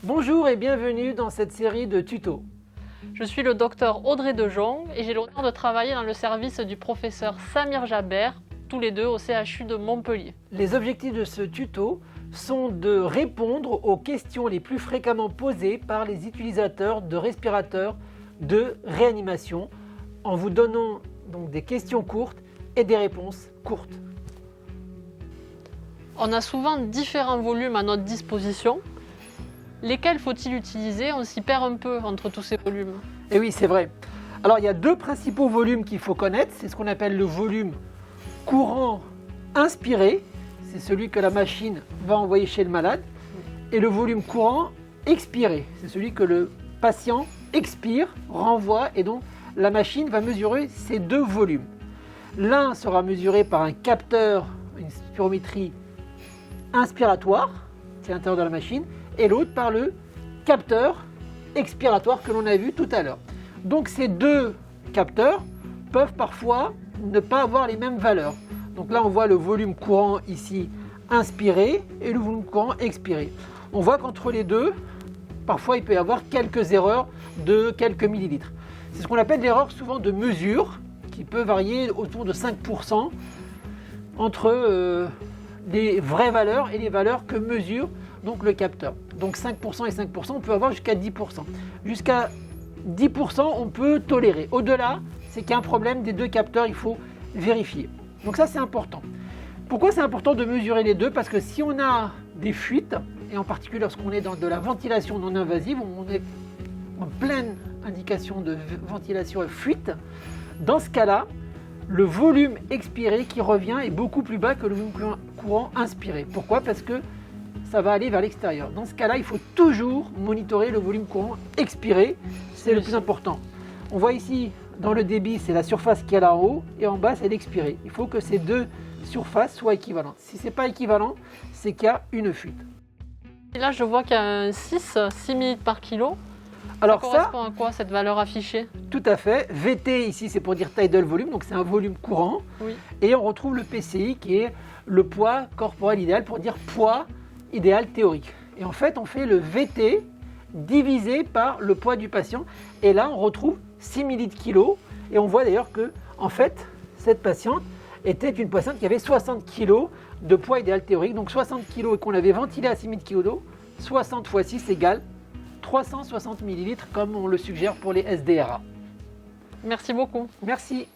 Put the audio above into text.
Bonjour et bienvenue dans cette série de tutos. Je suis le docteur Audrey Dejonge et j'ai l'honneur de travailler dans le service du professeur Samir Jaber, tous les deux au CHU de Montpellier. Les objectifs de ce tuto sont de répondre aux questions les plus fréquemment posées par les utilisateurs de respirateurs de réanimation en vous donnant donc des questions courtes et des réponses courtes. On a souvent différents volumes à notre disposition. Lesquels faut-il utiliser? On s'y perd un peu entre tous ces volumes. Et oui, c'est vrai. Alors, il y a deux principaux volumes qu'il faut connaître. C'est ce qu'on appelle le volume courant inspiré. C'est celui que la machine va envoyer chez le malade. Et le volume courant expiré. C'est celui que le patient expire, renvoie. Et donc, la machine va mesurer ces deux volumes. L'un sera mesuré par un capteur, une spirométrie inspiratoire, c'est à l'intérieur de la machine, et l'autre par le capteur expiratoire que l'on a vu tout à l'heure. Donc ces deux capteurs peuvent parfois ne pas avoir les mêmes valeurs. Donc là on voit le volume courant ici inspiré et le volume courant expiré. On voit qu'entre les deux, parfois il peut y avoir quelques erreurs de quelques millilitres. C'est ce qu'on appelle l'erreur souvent de mesure, qui peut varier autour de 5% entre des vraies valeurs et les valeurs que mesure donc le capteur. Donc 5% et 5%, on peut avoir jusqu'à 10%. Jusqu'à 10%, on peut tolérer. Au-delà, c'est qu'il y a un problème des deux capteurs, il faut vérifier. Donc ça, c'est important. Pourquoi c'est important de mesurer les deux? Parce que si on a des fuites, et en particulier lorsqu'on est dans de la ventilation non invasive, on est en pleine indication de ventilation et fuite, dans ce cas-là, le volume expiré qui revient est beaucoup plus bas que le volume courant inspiré. Pourquoi? Parce que ça va aller vers l'extérieur. Dans ce cas-là, il faut toujours monitorer le volume courant expiré. C'est le plus important. On voit ici, dans le débit, c'est la surface qui est là en haut et en bas, c'est l'expiré. Il faut que ces deux surfaces soient équivalentes. Si ce n'est pas équivalent, c'est qu'il y a une fuite. Et là, je vois qu'il y a un 6 ml par kilo. Alors ça correspond à quoi cette valeur affichée? Tout à fait. VT ici, c'est pour dire tidal volume, donc c'est un volume courant. Oui. Et on retrouve le PCI qui est le poids corporel idéal pour dire poids idéal théorique. Et en fait, on fait le VT divisé par le poids du patient. Et là, on retrouve 6 ml/kg. Et on voit d'ailleurs que, en fait, cette patiente était une patiente qui avait 60 kg de poids idéal théorique. Donc 60 kg et qu'on avait ventilé à 6 ml/kg d'eau, 60 x 6 égale 360 ml comme on le suggère pour les SDRA. Merci beaucoup. Merci.